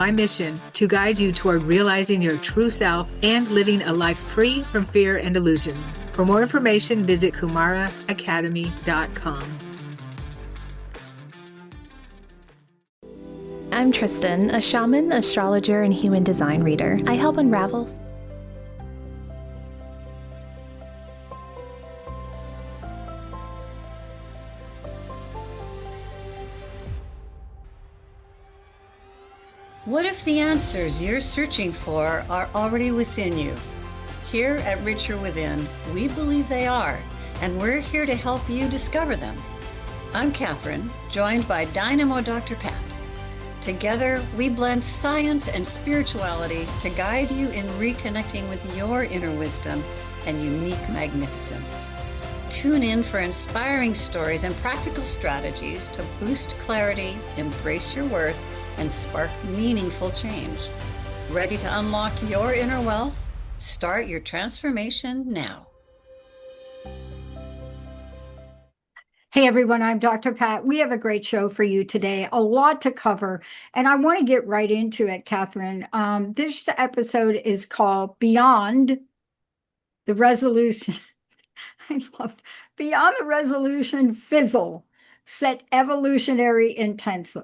My mission to guide you toward realizing your true self and living a life free from fear and illusion. For more information, visit kumaraacademy.com. I'm Tristan, a shaman, astrologer, and human design reader. I help unravel. What if the answers you're searching for are already within you? Here at Richer Within, we believe they are, and we're here to help you discover them. I'm Catherine, joined by Dynamo Dr. Pat. Together, we blend science and spirituality to guide you in reconnecting with your inner wisdom and unique magnificence. Tune in for inspiring stories and practical strategies to boost clarity, embrace your worth, and spark meaningful change. Ready to unlock your inner wealth? Start your transformation now. Hey everyone, I'm Dr. Pat. We have a great show for you today, a lot to cover, and I want to get right into it, Catherine. This episode is called Beyond the Resolution. I love Beyond the Resolution Fizzle. Set evolutionary intentions.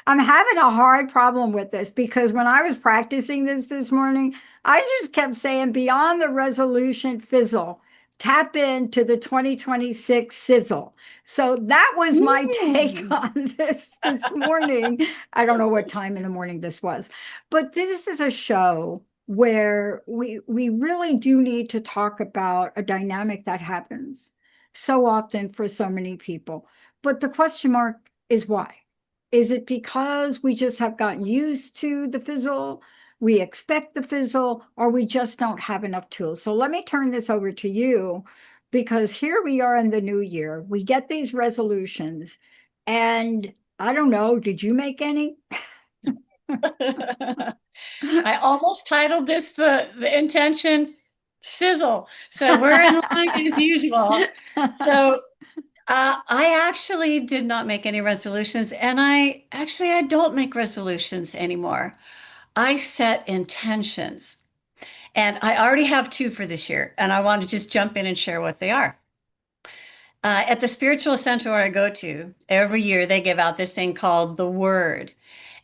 I'm having a hard problem with this because when I was practicing this morning, I just kept saying beyond the resolution fizzle, tap into the 2026 sizzle. So that was my take on this morning. I don't know what time in the morning this was, but this is a show where we really do need to talk about a dynamic that happens so often for so many people. But the question mark is why? Is it because we just have gotten used to the fizzle, we expect the fizzle, or we just don't have enough tools? So let me turn this over to you, because here we are in the new year. We get these resolutions, and I don't know, did you make any? I almost titled this the intention sizzle. So we're in line as usual. So I actually did not make any resolutions, and I don't make resolutions anymore. I set intentions, and I already have two for this year, and I want to just jump in and share what they are. At the spiritual center where I go to, every year they give out this thing called the Word.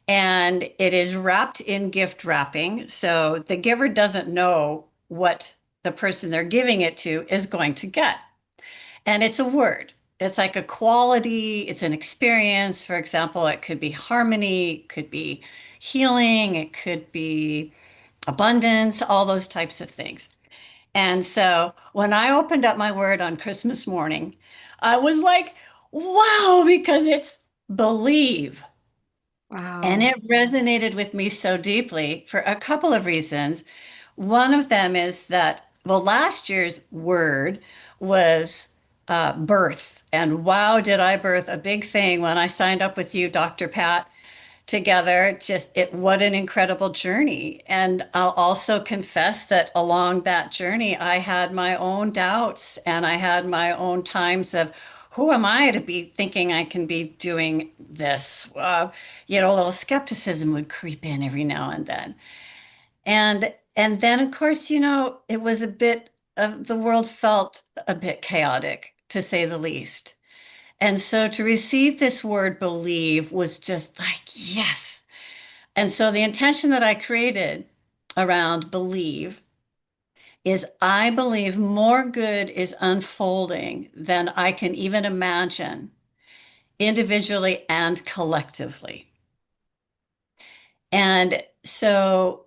And it is wrapped in gift wrapping. So the giver doesn't know what the person they're giving it to is going to get. And it's a word. It's like a quality, it's an experience. For example, it could be harmony, it could be healing, it could be abundance, all those types of things. And so when I opened up my word on Christmas morning, I was like, wow, because it's believe. Wow. And it resonated with me so deeply for a couple of reasons. One of them is that, well, last year's word was birth. And wow, did I birth a big thing when I signed up with you, Dr. Pat, together. What an incredible journey. And I'll also confess that along that journey, I had my own doubts and I had my own times of, who am I to be thinking I can be doing this? A little skepticism would creep in every now and then. And then, of course, it was a bit of the world felt a bit chaotic, to say the least. And so to receive this word believe was just like, yes. And so the intention that I created around believe is I believe more good is unfolding than I can even imagine, individually and collectively. And so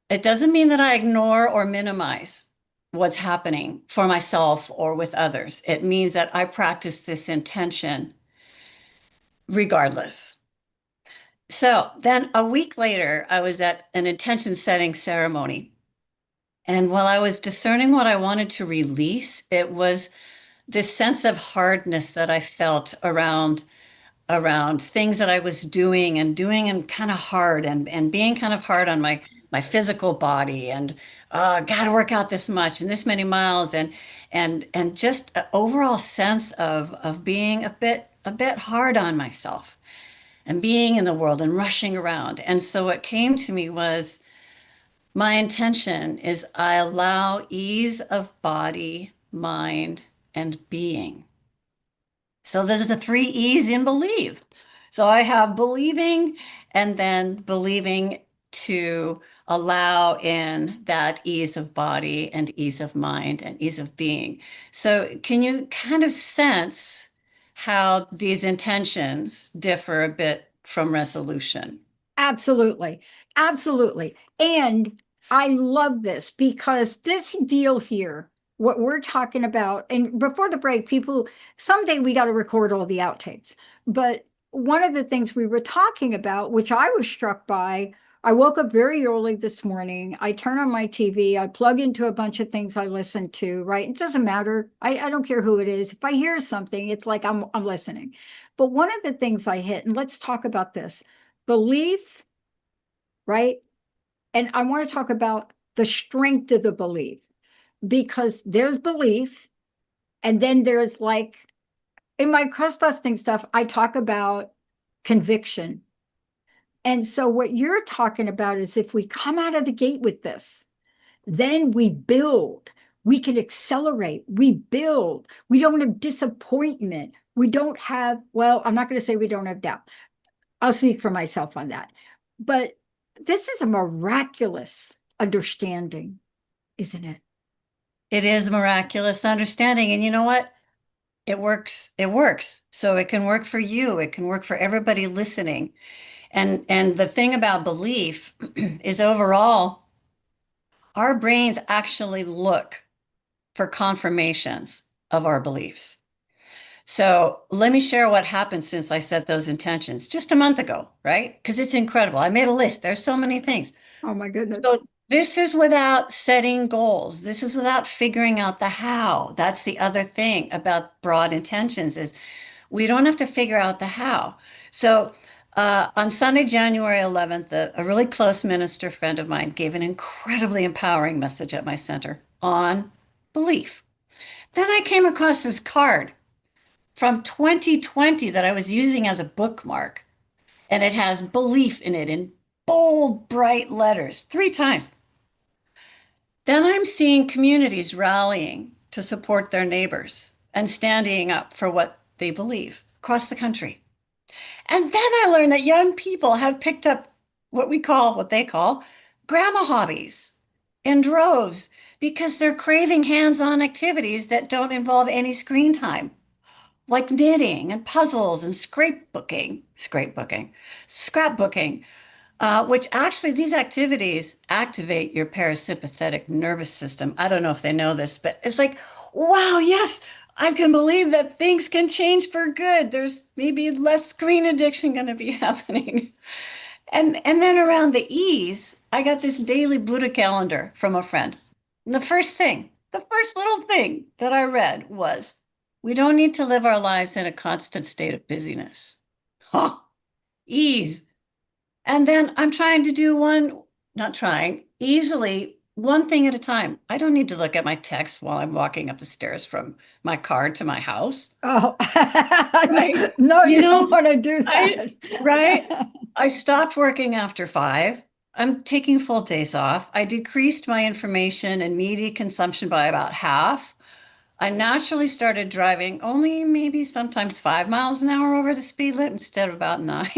it doesn't mean that I ignore or minimize what's happening for myself or with others. It means that I practice this intention regardless. So then a week later, I was at an intention setting ceremony. And while I was discerning what I wanted to release, it was this sense of hardness that I felt around things that I was doing and kind of hard and being kind of hard on my physical body and got to work out this much and this many miles and just an overall sense of being a bit hard on myself. and being in the world and rushing around. And so what came to me was my intention is I allow ease of body, mind, and being. So there's the three E's in believe. So I have believing and then believing to allow in that ease of body and ease of mind and ease of being. So can you kind of sense how these intentions differ a bit from resolution? Absolutely. Absolutely. And I love this because this deal here, what we're talking about, and before the break, people, someday we got to record all the outtakes. But one of the things we were talking about, which I was struck by, I woke up very early this morning. I turn on my TV, I plug into a bunch of things I listen to, right? It doesn't matter. I don't care who it is. If I hear something, it's like I'm listening. But one of the things I hit, and let's talk about this belief, right? And I want to talk about the strength of the belief because there's belief, and then there's like in my crust busting stuff, I talk about conviction. And so, what you're talking about is if we come out of the gate with this, then we build, we can accelerate, we build, we don't have disappointment. We don't have, well, I'm not going to say we don't have doubt. I'll speak for myself on that. But this is a miraculous understanding, isn't it? It is miraculous understanding. And you know what? It works. It works. So it can work for you. It can work for everybody listening. And the thing about belief is overall, our brains actually look for confirmations of our beliefs. So let me share what happened since I set those intentions just a month ago, right? Because it's incredible. I made a list. There's so many things. Oh my goodness. So this is without setting goals. This is without figuring out the how. That's the other thing about broad intentions is we don't have to figure out the how. So on Sunday, January 11th, a really close minister friend of mine gave an incredibly empowering message at my center on belief. Then I came across this card from 2020 that I was using as a bookmark, and it has belief in it in bold, bright letters 3 times. Then I'm seeing communities rallying to support their neighbors and standing up for what they believe across the country. And then I learned that young people have picked up what they call grandma hobbies in droves because they're craving hands-on activities that don't involve any screen time, like knitting and puzzles and scrapbooking, which actually these activities activate your parasympathetic nervous system. I don't know if they know this, but it's like, wow, yes, I can believe that things can change for good. There's maybe less screen addiction going to be happening. And then around the E's, I got this daily Buddha calendar from a friend. And the first little thing that I read was, we don't need to live our lives in a constant state of busyness. Huh. Ease. And then I'm trying to do not trying, easily, one thing at a time. I don't need to look at my text while I'm walking up the stairs from my car to my house. Oh, Right. no, You you know, don't want to do I, that. right? I stopped working after 5. I'm taking full days off. I decreased my information and media consumption by about half. I naturally started driving only maybe sometimes 5 miles an hour over the speed limit instead of about 9.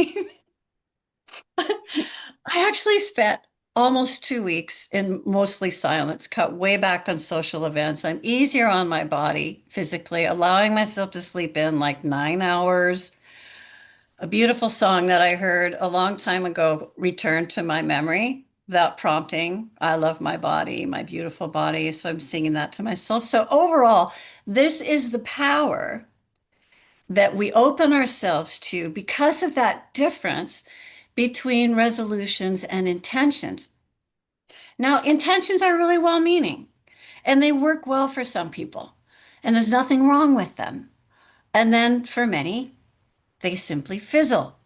I actually spent almost 2 weeks in mostly silence, cut way back on social events. I'm easier on my body physically, allowing myself to sleep in like 9 hours. A beautiful song that I heard a long time ago returned to my memory without prompting. I love my body, my beautiful body. So I'm singing that to myself. So overall, this is the power that we open ourselves to because of that difference between resolutions and intentions. Now, intentions are really well-meaning and they work well for some people, and there's nothing wrong with them. And then for many, they simply fizzle.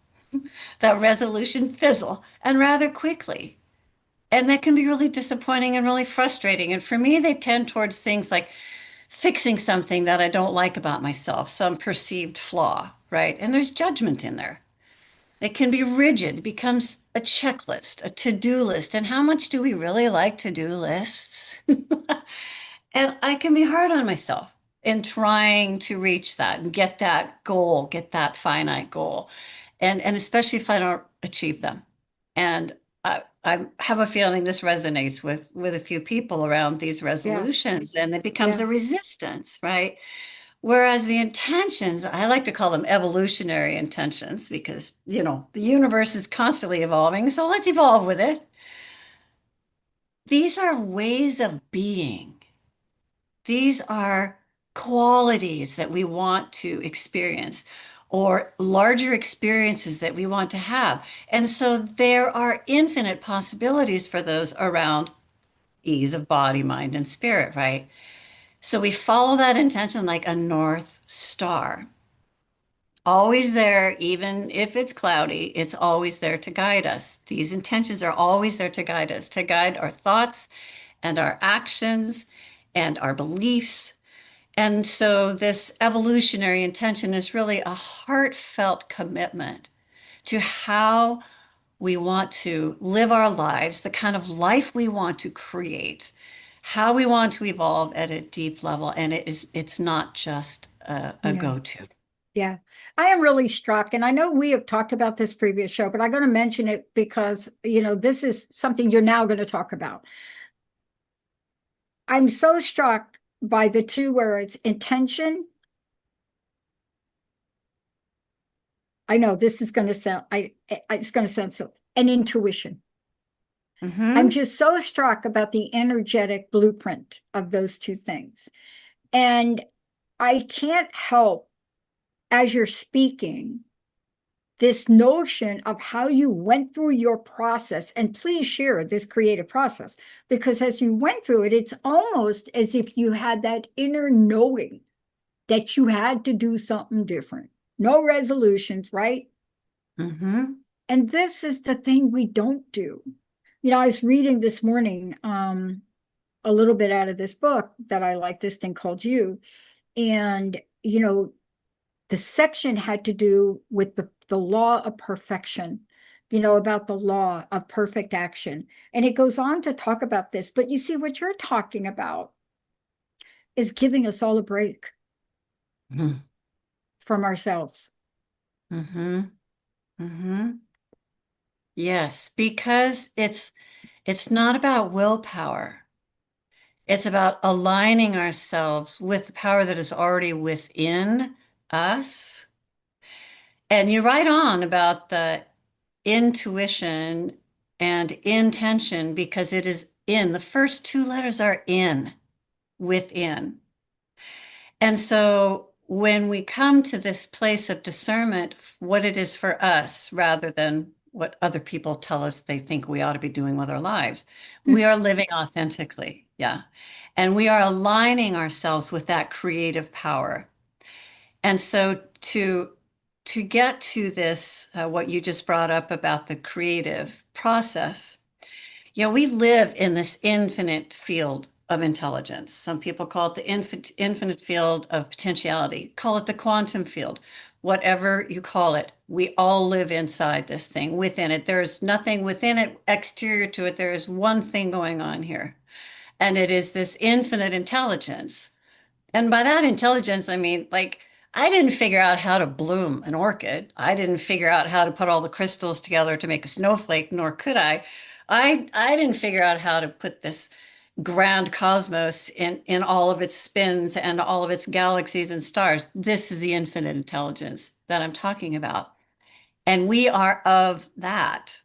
That resolution fizzle and rather quickly. And that can be really disappointing and really frustrating. And for me, they tend towards things like fixing something that I don't like about myself, some perceived flaw, right? And there's judgment in there. It can be rigid, it becomes a checklist, a to-do list. And how much do we really like to-do lists? And I can be hard on myself in trying to reach that and get that goal, get that finite goal. And especially if I don't achieve them. And I have a feeling this resonates with a few people around these Yeah. resolutions, and it becomes Yeah. a resistance, right? Whereas the intentions, I like to call them evolutionary intentions because, the universe is constantly evolving, so let's evolve with it. These are ways of being. These are qualities that we want to experience or larger experiences that we want to have. And so there are infinite possibilities for those around ease of body, mind, and spirit, right? So we follow that intention like a North Star. Always there, even if it's cloudy, it's always there to guide us. These intentions are always there to guide us, to guide our thoughts and our actions and our beliefs. And so this evolutionary intention is really a heartfelt commitment to how we want to live our lives, the kind of life we want to create, how we want to evolve at a deep level. And it's not just a Yeah. go-to. Yeah. I am really struck. And I know we have talked about this previous show, but I'm going to mention it because, this is something you're now going to talk about. I'm so struck by the two words intention. I know this is going to sound, it's going to sound so, and intuition. I'm Mm-hmm. just so struck about the energetic blueprint of those two things. And I can't help, as you're speaking, this notion of how you went through your process. And please share this creative process, because as you went through it, it's almost as if you had that inner knowing that you had to do something different. No resolutions, right? Mm-hmm. And this is the thing we don't do. I was reading this morning a little bit out of this book that I like, this thing called You. And, the section had to do with the law of perfection, about the law of perfect action. And it goes on to talk about this. But you see, what you're talking about is giving us all a break from ourselves. Mm-hmm. Mm-hmm. Yes, because it's not about willpower. It's about aligning ourselves with the power that is already within us. And you're right on about the intuition and intention because it is in. The first two letters are in, within. And so when we come to this place of discernment, what it is for us rather than what other people tell us they think we ought to be doing with our lives, we are living authentically. Yeah. And we are aligning ourselves with that creative power. And so to get to this, what you just brought up about the creative process, we live in this infinite field of intelligence. Some people call it the infinite field of potentiality, call it the quantum field, whatever you call it. We all live inside this thing, within it. There's nothing within it, exterior to it. There is one thing going on here, and it is this infinite intelligence. And by that intelligence, I mean, like, I didn't figure out how to bloom an orchid. I didn't figure out how to put all the crystals together to make a snowflake, nor could I. I didn't figure out how to put this grand cosmos in all of its spins and all of its galaxies and stars. This is the infinite intelligence that I'm talking about. And we are of that.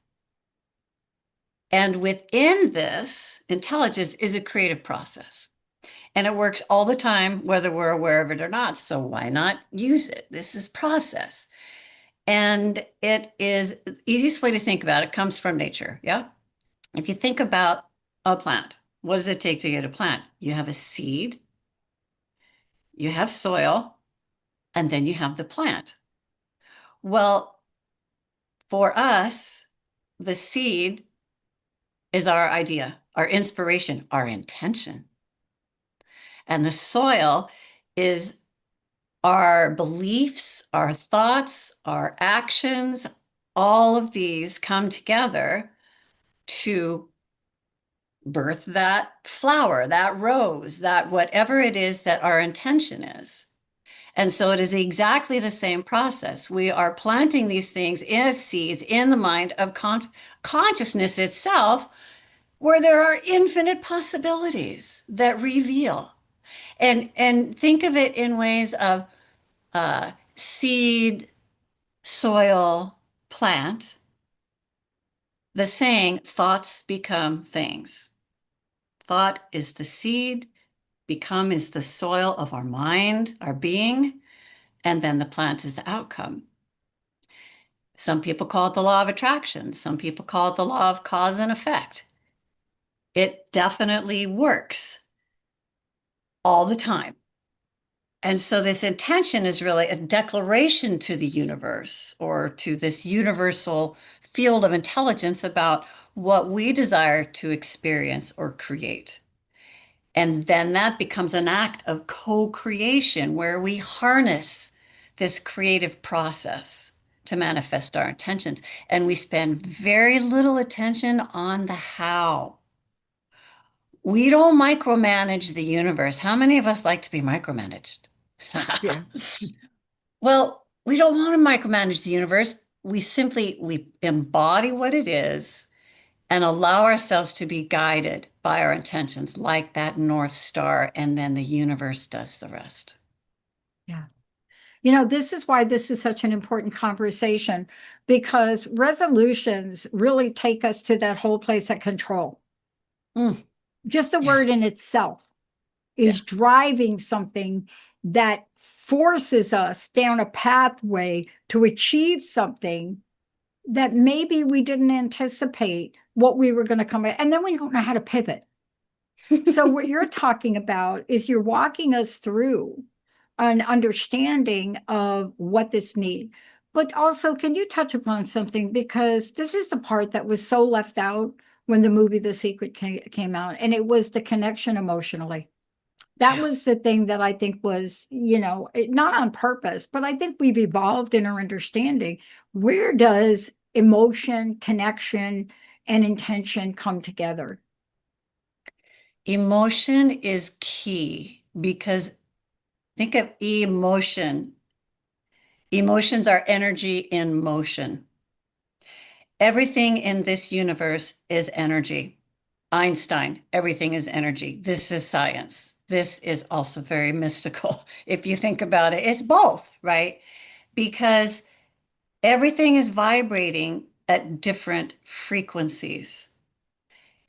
And within this intelligence is a creative process. And it works all the time, whether we're aware of it or not. So why not use it? This is process. And it is the easiest way to think about it comes from nature. Yeah. If you think about a plant, what does it take to get a plant? You have a seed, you have soil, and then you have the plant. Well, for us, the seed is our idea, our inspiration, our intention. And the soil is our beliefs, our thoughts, our actions, all of these come together to birth that flower, that rose, that whatever it is that our intention is. And so it is exactly the same process. We are planting these things as seeds in the mind of consciousness itself, where there are infinite possibilities that reveal. And think of it in ways of seed, soil, plant. The saying, thoughts become things. Thought is the seed, become is the soil of our mind, our being, and then the plant is the outcome. Some people call it the law of attraction. Some people call it the law of cause and effect. It definitely works all the time. And so this intention is really a declaration to the universe or to this universal field of intelligence about what we desire to experience or create. And then that becomes an act of co-creation where we harness this creative process to manifest our intentions. And we spend very little attention on the how. We don't micromanage the universe. How many of us like to be micromanaged? Yeah. Well, we don't want to micromanage the universe. We embody what it is and allow ourselves to be guided by our intentions, like that North Star, and then the universe does the rest. Yeah. This is why this is such an important conversation, because resolutions really take us to that whole place of control. Mm, Just the yeah, word in itself yeah. is driving something that forces us down a pathway to achieve something that maybe we didn't anticipate what we were going to come at. And then we don't know how to pivot. So what you're talking about is you're walking us through an understanding of what this means. But also, can you touch upon something? Because this is the part that was so left out when the movie The Secret came out, and it was the connection emotionally. That Yeah. was the thing that I think was, not on purpose, but I think we've evolved in our understanding. Where does emotion, connection, and intention come together? Emotion is key because think of emotion. Emotions are energy in motion. Everything in this universe is energy. Einstein, everything is energy. This is science. This is also very mystical. If you think about it, it's both, right? Because everything is vibrating at different frequencies.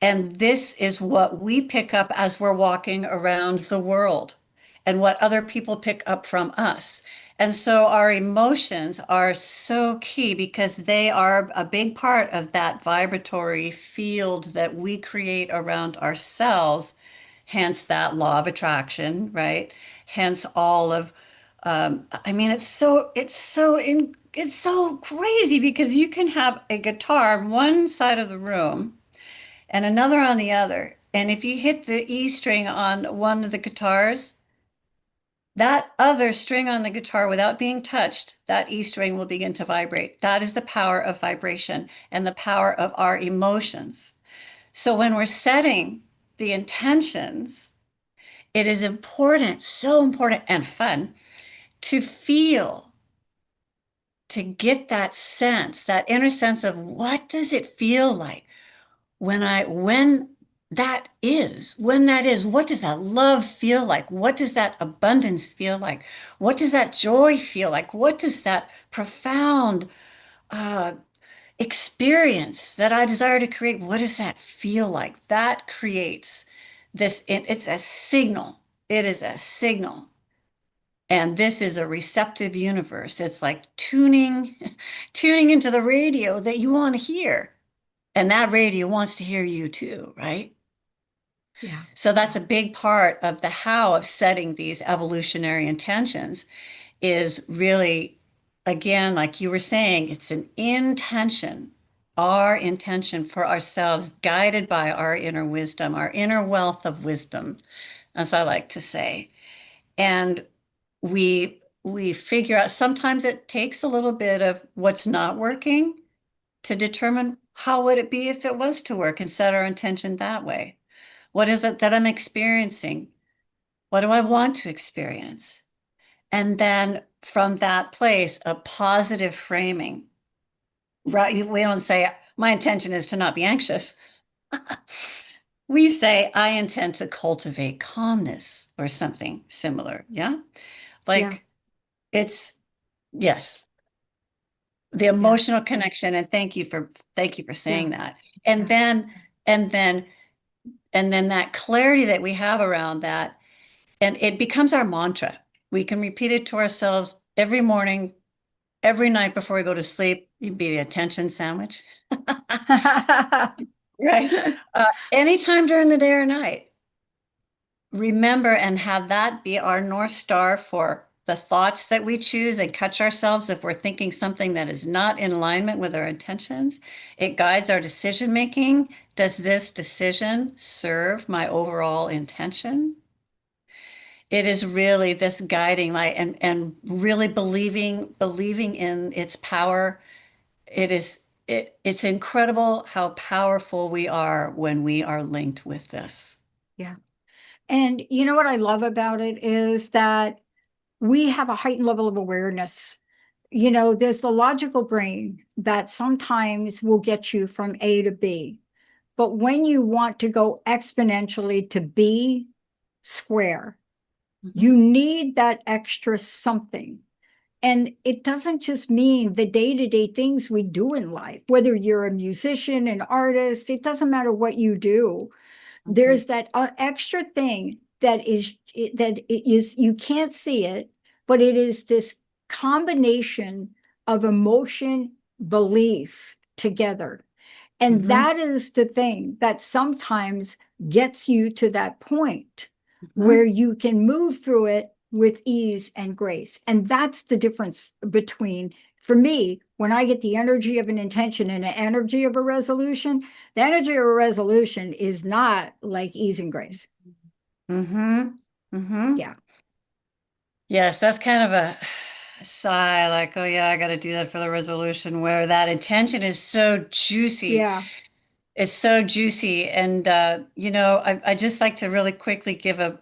And this is what we pick up as we're walking around the world and what other people pick up from us. And so our emotions are so key because they are a big part of that vibratory field that we create around ourselves, hence that law of attraction, right? Hence all of I mean, it's so crazy because you can have a guitar on one side of the room and another on the other. And if you hit the E string on one of the guitars, that other string on the guitar without being touched, that E string will begin to vibrate. That is the power of vibration and the power of our emotions. So when we're setting the intentions, it is important, so important and fun to feel, to get that sense, that inner sense of what does it feel like when when that is, what does that love feel like? What does that abundance feel like? What does that joy feel like? What does that profound uh, experience that I desire to create, what does that feel like? That creates this, it's a signal. It is a signal. And this is a receptive universe. It's like tuning into the radio that you want to hear. And that radio wants to hear you too, right? Yeah. So that's a big part of the how of setting these evolutionary intentions is really, again, like you were saying, it's an intention, our intention for ourselves, guided by our inner wisdom, our inner wealth of wisdom, as I like to say. And we figure out sometimes it takes a little bit of what's not working to determine how would it be if it was to work and set our intention that way. What is it that I'm experiencing? What do I want to experience? And then from that place, a positive framing. Right? We don't say, my intention is to not be anxious. We say, I intend to cultivate calmness or something similar. Yeah. Yeah. Like it's, yes, the Yeah. emotional connection. And thank you for Yeah. saying that. And Yeah. then, and then, and then that clarity that we have around that, and it becomes our mantra. We can repeat it to ourselves every morning, every night before we go to sleep. You'd be the attention sandwich. Right. Anytime during the day or night, remember and have that be our North Star for the thoughts that we choose and catch ourselves if we're thinking something that is not in alignment with our intentions. It guides our decision making. Does this decision serve my overall intention? It is really this guiding light and really believing in its power. It's incredible how powerful we are when we are linked with this. Yeah. And you know what I love about it is that we have a heightened level of awareness. You know, there's the logical brain that sometimes will get you from A to B. But when you want to go exponentially to B square, Mhm. you need that extra something. And it doesn't just mean the day-to-day things we do in life, whether you're a musician, an artist, it doesn't matter what you do. Mhm. There's that extra thing that it is you can't see it, but it is this combination of emotion, belief together. And Mhm. that is the thing that sometimes gets you to that point where Mhm. you can move through it with ease and grace. And that's the difference between, for me, when I get the energy of an intention and the energy of a resolution, the energy of a resolution is not like ease and grace. Mhm. Mhm. Yeah. Yes, that's kind of a sigh, like, oh yeah, I got to do that for the resolution, where that intention is so juicy. Yeah. It's so juicy. And I just like to really quickly give a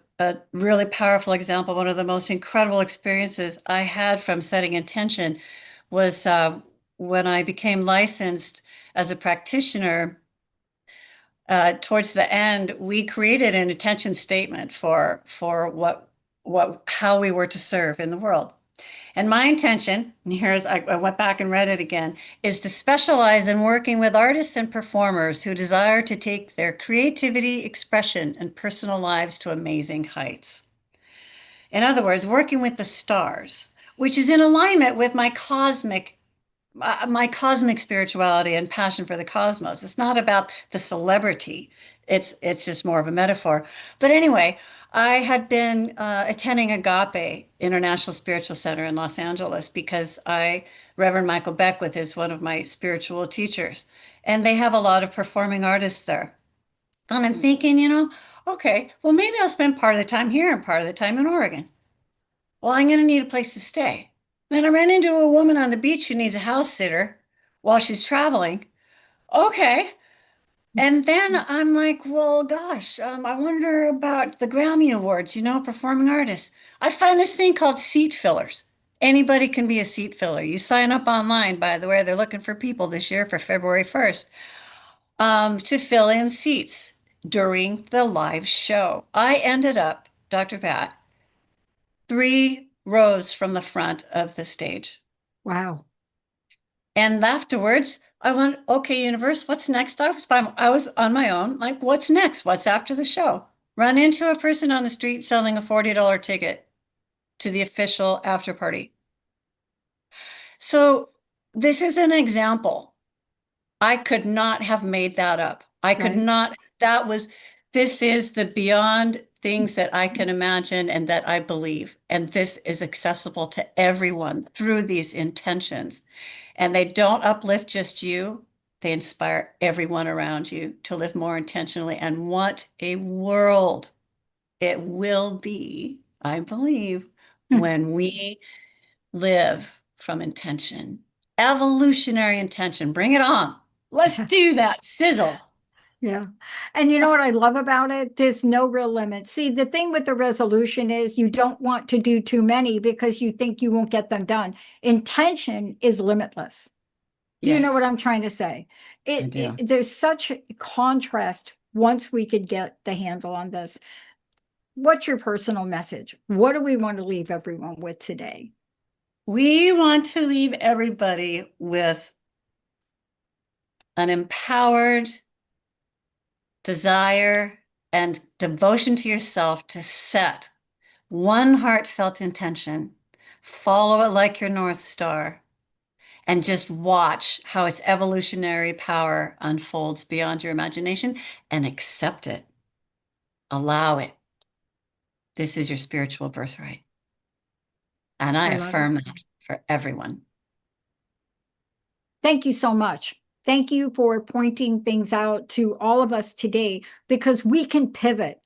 really powerful example. One of the most incredible experiences I had from setting intention was when I became licensed as a practitioner. Towards the end, we created an intention statement for what how we were to serve in the world. And my intention, and here's I went back and read it again, is to specialize in working with artists and performers who desire to take their creativity, expression, and personal lives to amazing heights. In other words, working with the stars, which is in alignment with my cosmic spirituality and passion for the cosmos. It's not about the celebrity. It's just more of a metaphor. But anyway, I had been attending Agape International Spiritual Center in Los Angeles because Reverend Michael Beckwith is one of my spiritual teachers, and they have a lot of performing artists there. And I'm thinking, okay, well, maybe I'll spend part of the time here and part of the time in Oregon. Well, I'm going to need a place to stay. Then I ran into a woman on the beach who needs a house sitter while she's traveling. Okay. And then I'm like, well, gosh, I wonder about the Grammy Awards, performing artists. I find this thing called seat fillers. Anybody can be a seat filler. You sign up online, by the way, they're looking for people this year for February 1st, to fill in seats during the live show. I ended up, Dr. Pat, 3 rows from the front of the stage. Wow. And afterwards, I went, okay, universe, what's next? I was on my own. Like, what's next? What's after the show? Run into a person on the street selling a $40 ticket to the official after party. So this is an example. I could not have made that up. I could Right. not, this is the beyond things that I can imagine and that I believe. And this is accessible to everyone through these intentions. And they don't uplift just you, they inspire everyone around you to live more intentionally. And what a world it will be, I believe, when we live from intention. Evolutionary intention. Bring it on. Let's do that. Sizzle. Yeah. And you know what I love about it? There's no real limit. See, the thing with the resolution is you don't want to do too many because you think you won't get them done. Intention is limitless. Do you know what Yes, I'm trying to say? I do. There's such a contrast once we could get the handle on this. What's your personal message? What do we want to leave everyone with today? We want to leave everybody with an empowered desire and devotion to yourself to set one heartfelt intention, follow it like your North Star, and just watch how its evolutionary power unfolds beyond your imagination and accept it. Allow it. This is your spiritual birthright. And I I love it. affirm that for everyone. Thank you so much. Thank you for pointing things out to all of us today because we can pivot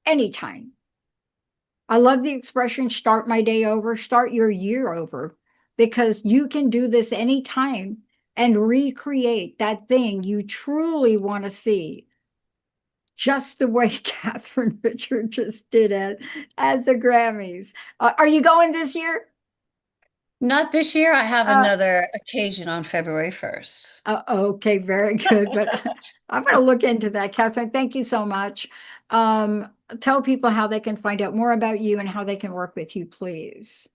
anytime. I love the expression start my day over, start your year over, because you can do this anytime and recreate that thing you truly want to see, just the way Catherine Richard just did it at the Grammys. Are you going this year? Not this year. I have Uh, another occasion on February 1st. Okay, very good. But I'm going to look into that, Catherine. Thank you so much. Tell people how they can find out more about you and how they can work with you, please.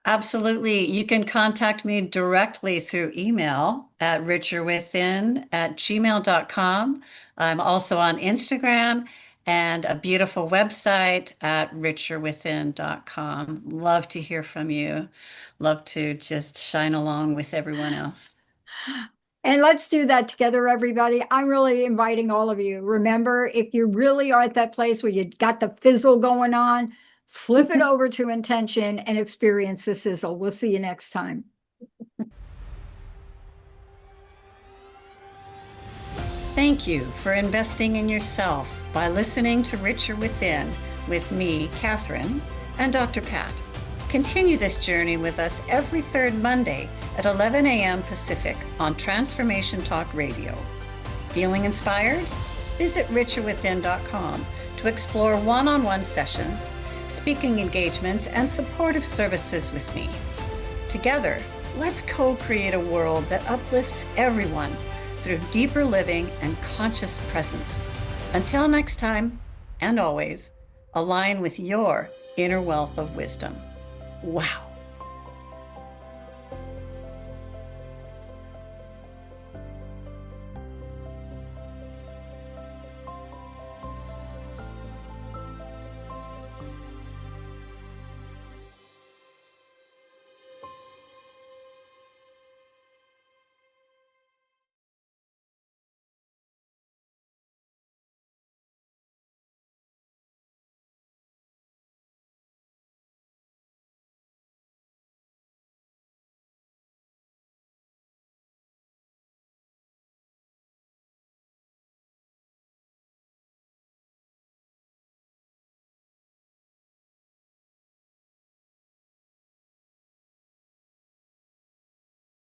Absolutely. You can contact me directly through email at richerwithin@gmail.com. I'm also on Instagram and a beautiful website at richerwithin.com. Love to hear from you. Love to just shine along with everyone else. And let's do that together, everybody. I'm really inviting all of you. Remember, if you really are at that place where you got the fizzle going on, flip it over to intention and experience the sizzle. We'll see you next time. Thank you for investing in yourself by listening to Richer Within with me, Catherine, and Dr. Pat. Continue this journey with us every third Monday at 11 a.m. Pacific on Transformation Talk Radio. Feeling inspired? Visit richerwithin.com to explore one-on-one sessions, speaking engagements, and supportive services with me. Together, let's co-create a world that uplifts everyone through deeper living and conscious presence. Until next time, and always, align with your inner wealth of wisdom. Wow.